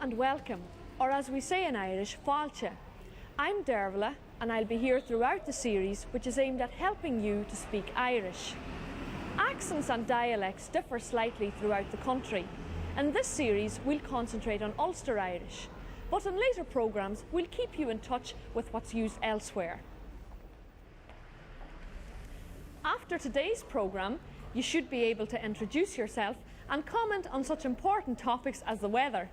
and welcome, or as we say in Irish, fáilte. I'm Dervla and I'll be here throughout the series, which is aimed at helping you to speak Irish. Accents and dialects differ slightly throughout the country. In this series we'll concentrate on Ulster Irish, but in later programmes we'll keep you in touch with what's used elsewhere. After today's programme, you should be able to introduce yourself and comment on such important topics as the weather.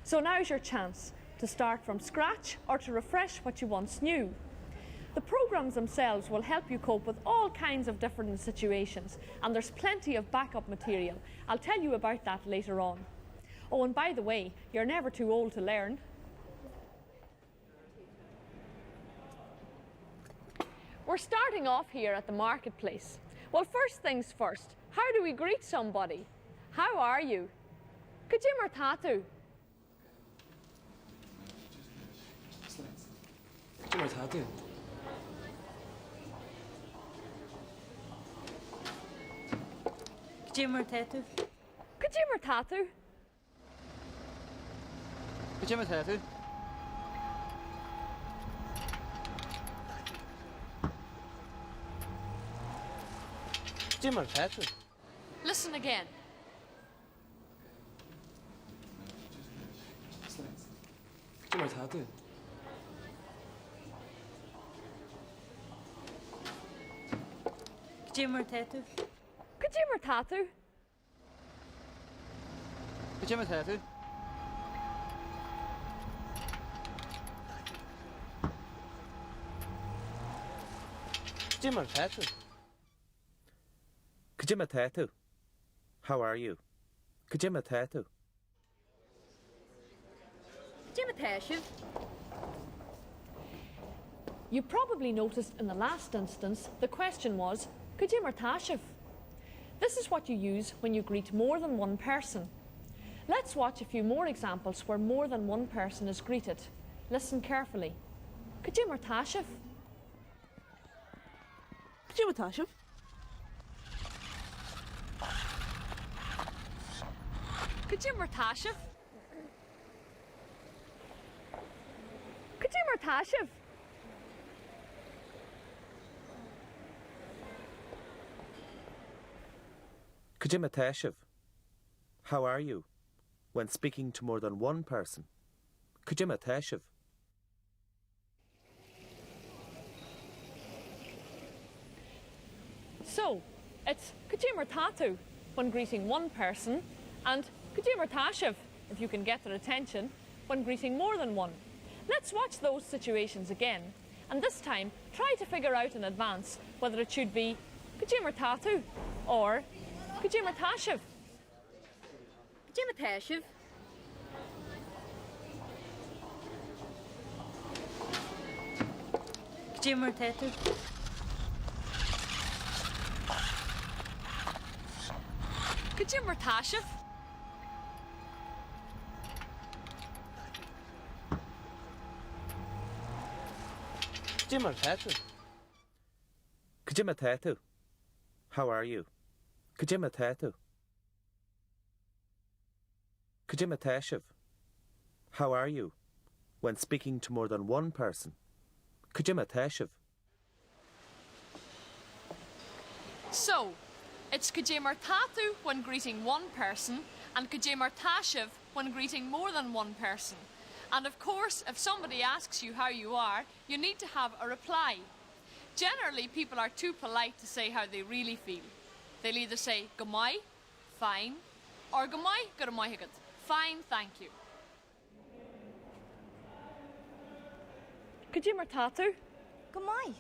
So now's your chance to start from scratch or to refresh what you once knew. The programmes themselves will help you cope with all kinds of different situations, and there's plenty of backup material. I'll tell you about that later on. Oh, and by the way, you're never too old to learn. We're starting off here at the marketplace. Well, first things first, how do we greet somebody? How are you? Kajimmer Tatu. Kajimmer Tatu. Kajimmer Tatu. Kajimmer Tatu. Kajimmer Tatu. Kajimmer Tatu. Listen again. Kajimmer Tatu. Kajimmer Tatu. Kajimmer Tatu. Kajimmer Tatu. Kajimmer Tatu. Kajimmer Tatu. How are you? Kajimmer Tatu. Kajimmer Tashiv. You probably noticed in the last instance the question was Kajimmer Tashiv. This is what you use when you greet more than one person. Let's watch a few more examples where more than one person is greeted. Listen carefully. Kajimmer Tashiv. Kajimmer Tashiv. Kajimmer Tashiv. Kajimmer Tashiv. Kajimmer Tashiv. How are you? When speaking to more than one person. Kajimmer Tashiv. So, it's Kajimmer Tatu when greeting one person, and Kajimmer Tashiv, if you can get their attention, when greeting more than one. Let's watch those situations again, and this time try to figure out in advance whether it should be Kajimmer Tatu or Kajimmer Tashiv. Kajimmer Tashiv. Kajimmer Tatu. Kajimmer Tashiv. Kajimmer Tatu. Kajimmer Tatu. How are you? Kajimmer Tatu. Kajimmer Tashiv. How are you? When speaking to more than one person. Kajimmer Tashiv. So, it's Kajimmer Tatu when greeting one person and Kajimmer Tashiv when greeting more than one person. And of course, if somebody asks you how you are, you need to have a reply. Generally, people are too polite to say how they really feel. They'll either say, Gamai, fine, or Gamai, Guramahigat, fine, thank you. Kajimmer Tatu. Gamai.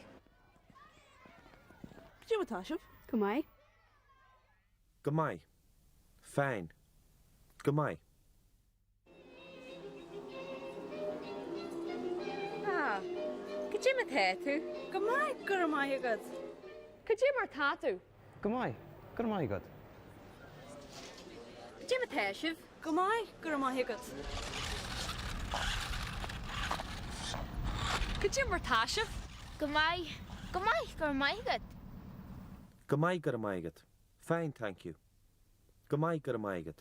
Kajimmer Tashiv. Gamai. Gamai. Fine. Gamai. Kajimmer Tatu. Gamai. Guramahigat. Kajimmer Tatu. Gamai. Guramahigat. Kajimmer Tashiv. Gamai. Guramahigat. Kajimmer Tashiv. Gamai. Gamai. Guramahigat. Gamai Guramahigat. Fine, thank you. Gamai Guramahigat.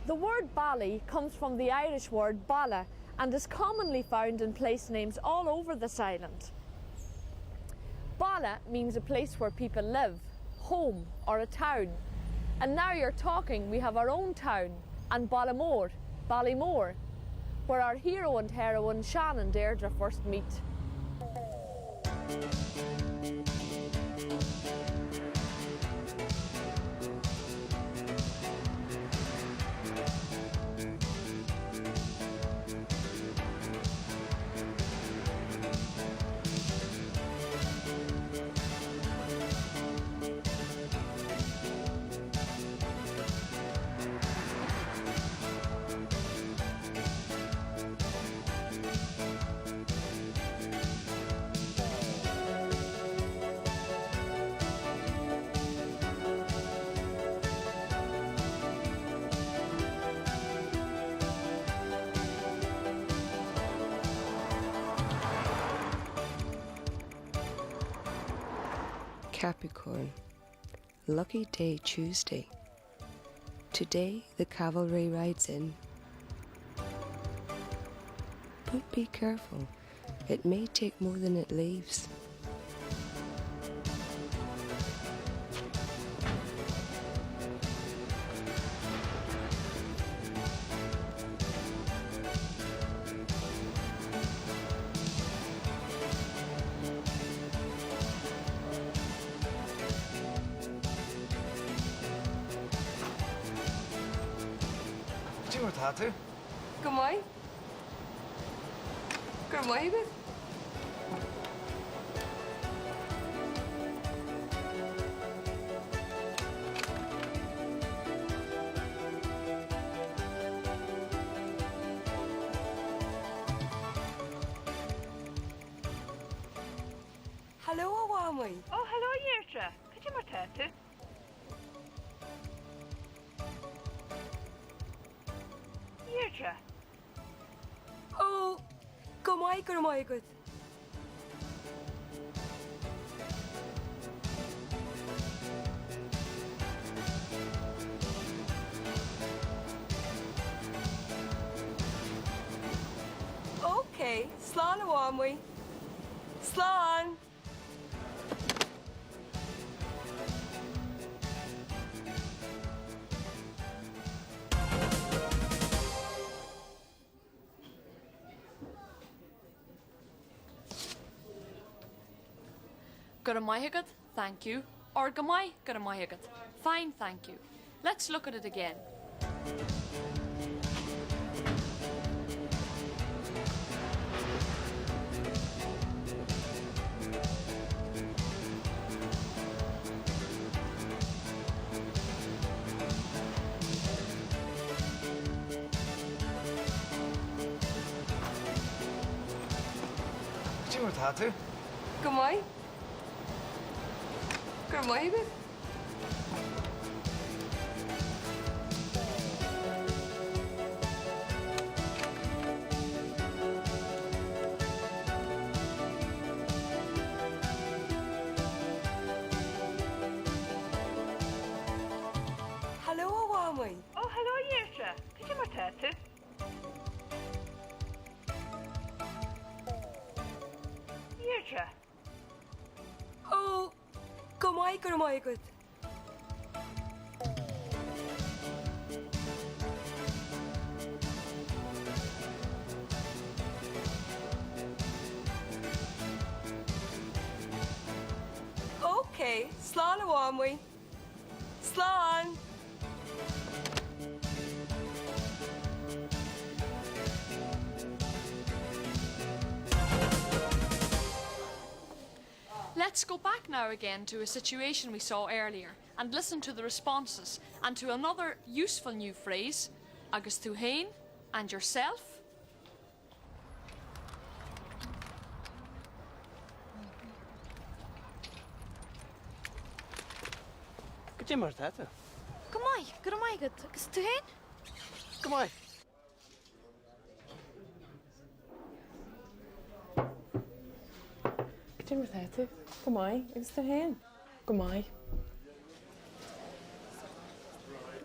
The word bally comes from the Irish word balla and is commonly found in place names all over this island. Balla means a place where people live, home or a town. And now you're talking, we have our own town, and Ballymore, where our hero and heroine Shan and Deirdre first meet. Capricorn. Lucky day Tuesday. Today the cavalry rides in. But be careful, it may take more than it leaves. Jimmer tattoo. Go mai. Gur mai good. Hello, Awami. Oh, hello, Deirdre. Could you more tattoo? Deirdre. Oh, go mai good. Okay, slán Awami. Slán. Guramahigat, thank you. Or Gamai Guramahigat, fine, thank you. Let's look at it again. Jimmer tattoo. Go mai. Gur mai good. Hello, Awami. Oh, hello, Deirdre. Could you more tattoo? Deirdre. Oh, go mai good. Okay, slán Awami. Slán. Let's go back now again to a situation we saw earlier and listen to the responses and to another useful new phrase, agus tú hain and yourself. Jimmer tattoo. Go mai, good. Agus tú hain? Come on. Jimmer tattoo. Go mai. It's the hen. Go mai.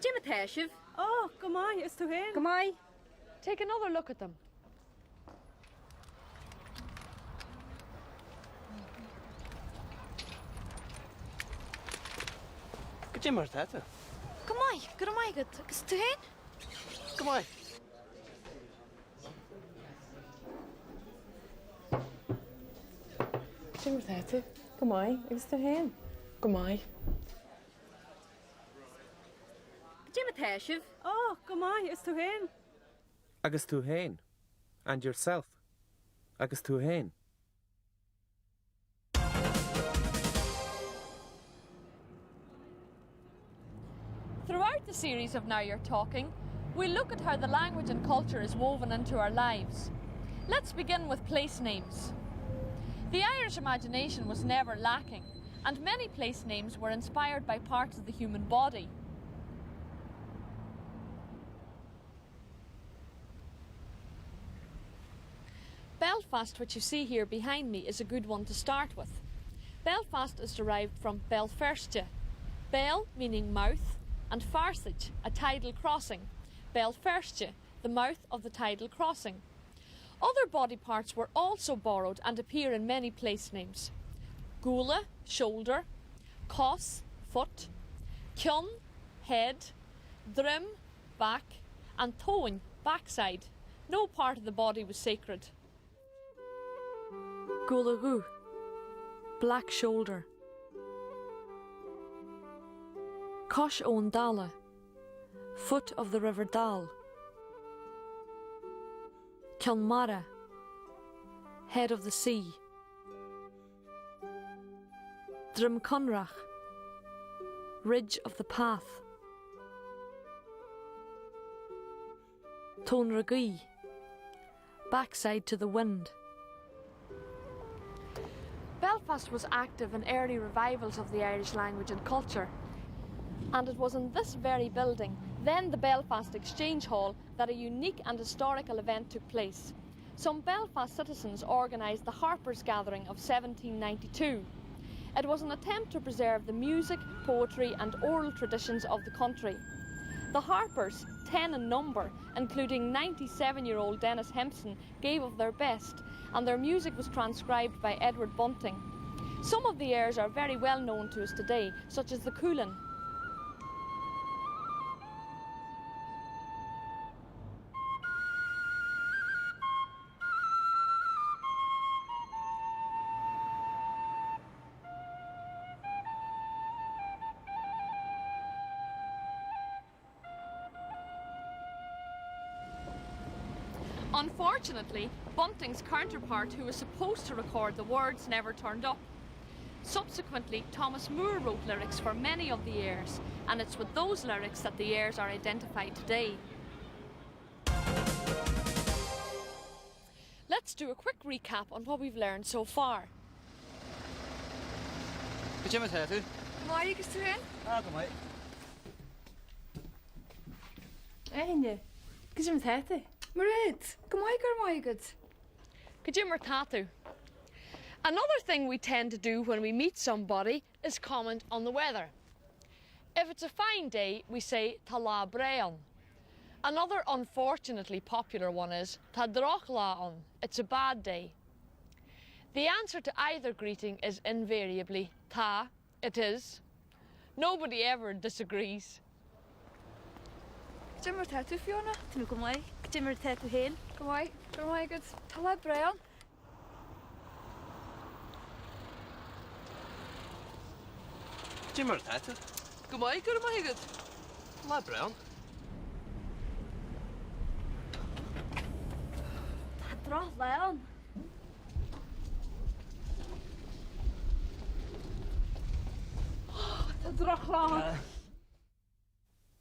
Jimmy Tashiv. Oh, come on, it's to him. Come on. Take another look at them. Go mar tata. Go mai, gur maigad, agus tú hain? Come on. Jimmer tatu. Come on, it's to him. Come on. Jimmer Tashiv. Oh, come on, it's to him. Agus tú hain. And yourself. Agus tú hain. Throughout the series of Now You're Talking, we'll look at how the language and culture is woven into our lives. Let's begin with place names. The Irish imagination was never lacking, and many place names were inspired by parts of the human body. Belfast, which you see here behind me, is a good one to start with. Belfast is derived from Belferste. Bel meaning mouth, and Farsage, a tidal crossing. Belferste, the mouth of the tidal crossing. Other body parts were also borrowed and appear in many place names. Gula, shoulder. Cos, foot. Cion, head. Drim, back. And Toin, backside. No part of the body was sacred. Gulagu, black shoulder. Cosh Owen Dala, foot of the River Dal. Kilmara, head of the sea. Drumconrach, ridge of the path. Tonragui, backside to the wind. Belfast was active in early revivals of the Irish language and culture. And it was in this very building, then the Belfast Exchange Hall, that a unique and historical event took place. Some Belfast citizens organised the Harpers Gathering of 1792. It was an attempt to preserve the music, poetry and oral traditions of the country. The Harpers, 10 in number, including 97-year-old Dennis Hempson, gave of their best, and their music was transcribed by Edward Bunting. Some of the airs are very well known to us today, such as the Coolin. Unfortunately, Bunting's counterpart, who was supposed to record the words, never turned up. Subsequently, Thomas Moore wrote lyrics for many of the airs, and it's with those lyrics that the airs are identified today. Let's do a quick recap on what we've learned so far. Go mar tata. Mai agus tú hain? Ah, go on. Ainne, go Jimmer tatu. Marid, go mai gur maigad. Kajimmer Tatu. Another thing we tend to do when we meet somebody is comment on the weather. If it's a fine day, we say Ta lá brean. Another unfortunately popular one is Ta droch lá an. It's a bad day. The answer to either greeting is invariably Ta, it is. Nobody ever disagrees. Jimmer tatu Fiona, tú go mai, Jimmer tatu hain. Go mai, gur maigad, tá lá brean. Go mar tata. Go mai, gur maigad. La brown. Tá droch lean. Tá droch lá.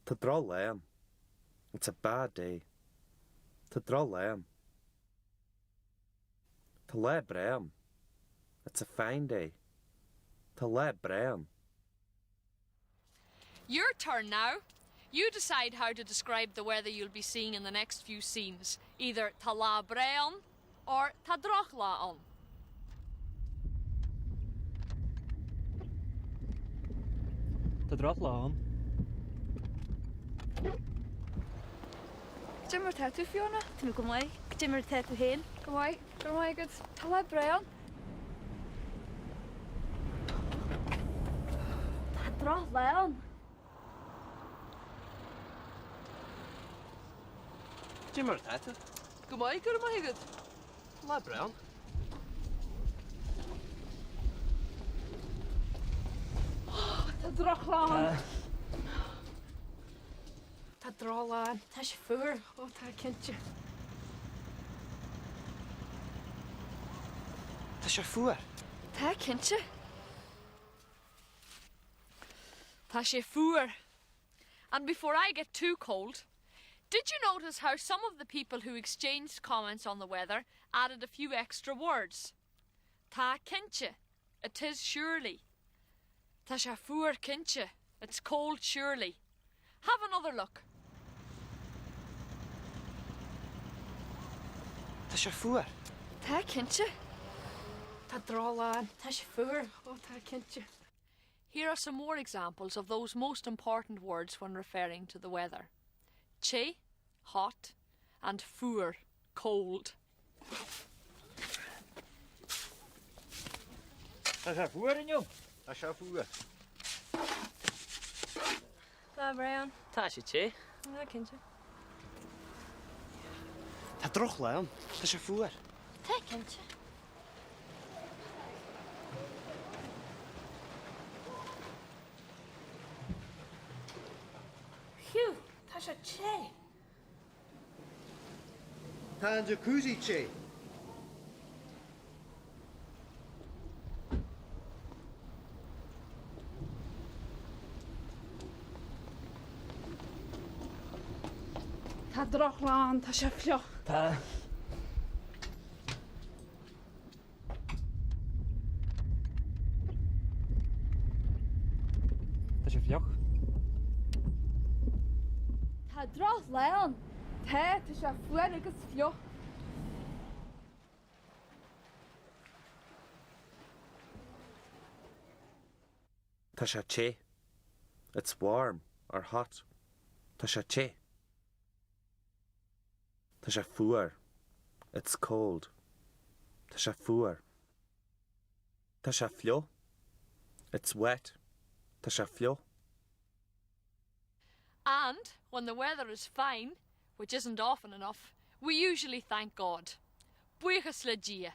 To draw lamb. It's a bad day. To draw lamb. To lay brown. It's a fine day. To lay brown. Your turn now. You decide how to describe the weather you'll be seeing in the next few scenes. Either Ta lá brean or Ta droch lá an. Tá droch lá an. Jimmer tattoo Fiona. Timmy go mai. Jimmer tattoo hen. Go mai. Good. Tala Brian. Dra Leon. Jimmer tattoo. Go mai good. La Brown. Tá drachlan. Tá drachlan. Tá sé fuair. Ó tá cinnte. Tá sé fuair. Tá cinnte. Tá sé fuair. And before I get too cold, did you notice how some of the people who exchanged comments on the weather added a few extra words? Tá cinche. It is surely. Tá sé fuair cinche. It's cold surely. Have another look. Tá sé fuair. Tá cinnte. Tá drachlan. Tá sé fuair. Ó tá cinnte. Here are some more examples of those most important words when referring to the weather. Che, hot, and fuair, cold. Tá sé fuair in jou. Tá sé fuair. Tá Brian. Tá sé che. Tá cinnte. Tá droch Leon. Tá sé fuair. Tá cinnte. Phew, tá sé che. Tá an jacuzzi che. Tá drachlan. Tá sé fioch. Tá. Tá sé fioch. Tá drachlan. Tá sé fuair agus fioch. Tá sé che. It's warm or hot. Tá sé che. Tá sé fuair. It's cold. Tá sé fuair. Tá sé fio. It's wet. Tá sé fio. And when the weather is fine, which isn't often enough, we usually thank God. Buíochas le dia.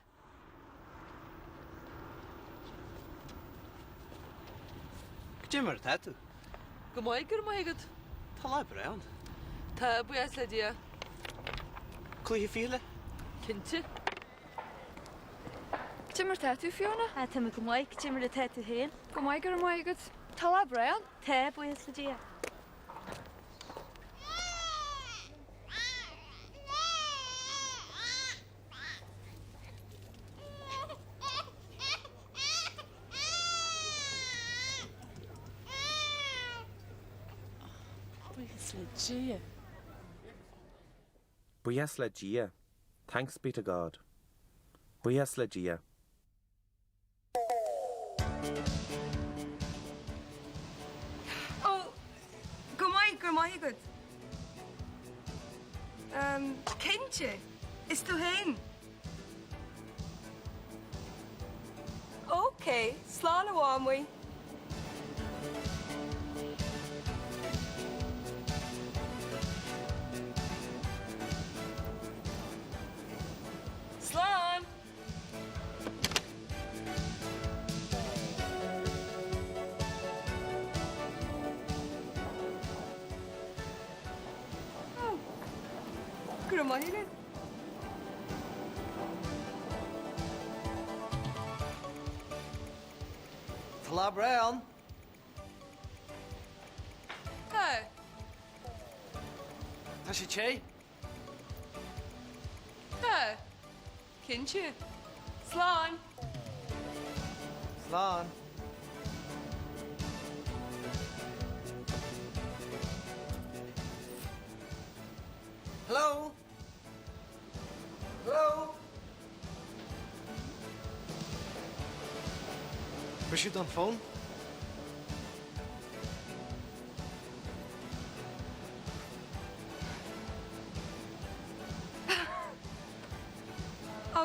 Jimmer tattoo. Go mai good. Tá La Brown. Tá buas le dia. Clúi fiile. Cinnte. Jimmer tattoo Fiona. A Timmy go mai. Jimmer tattoo hen. Go mai good. Tala Brian. Tá buas le dia. Buas le dia. Buíochas le dia. Thanks be to God. Buíochas le dia. Oh, go mai good. Cinnte. Is tú hen? Okay, slán amhámhaí. Slán! Oh, good morning. Tá La Brown. Hey. Tá sé che. Hey. Cinnte. Slán. Slán. Hello? Hello? Was je dan phone?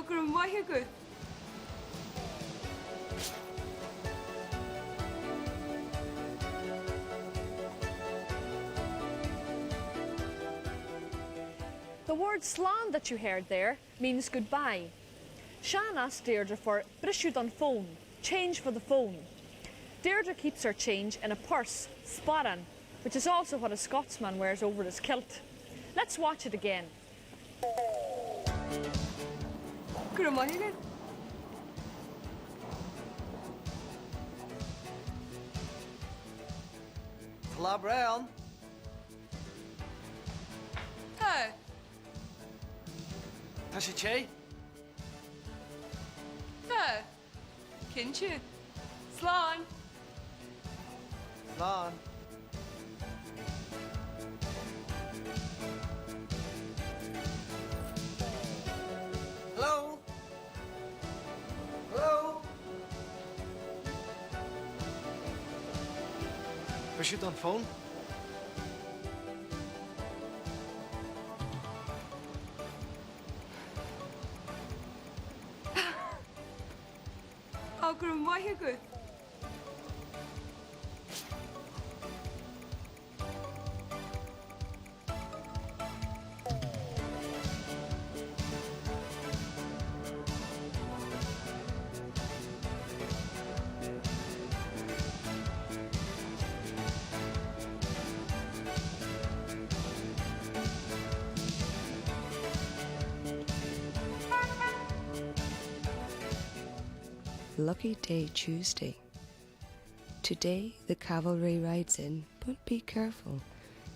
gur maithe go. The word slán that you heard there means goodbye. Sean asked Deirdre for brisúd on phone, change for the phone. Deirdre keeps her change in a purse, spadan, which is also what a Scotsman wears over his kilt. Let's watch it again. Gur maithe go. Talabraon. Tá. Tá sé ché? Tá. Cinse. Slán. Lán. Hello? Hello? Bishop on phone? Gur maithe go. Lucky day Tuesday. Today the cavalry rides in, but be careful.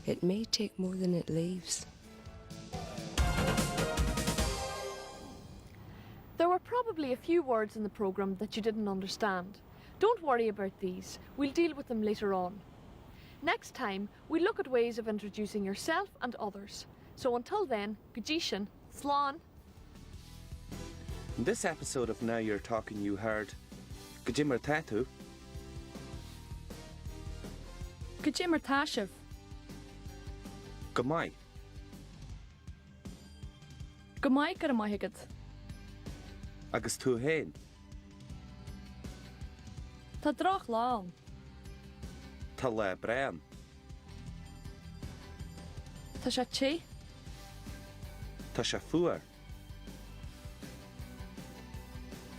It may take more than it leaves. There were probably a few words in the programme that you didn't understand. Don't worry about these, we'll deal with them later on. Next time, we'll look at ways of introducing yourself and others. So until then, Gajishan, Slán. In this episode of Now You're Talking you heard Gajimmer Tatu, Gajimmer Tashiv. Gamai, Gamai Garamahigat. Agus Tú Hain, Tadrach Lán. Talabraon, Tashachi. Tashafuar,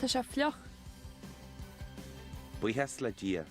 Tashaflach. Buihasla Gia.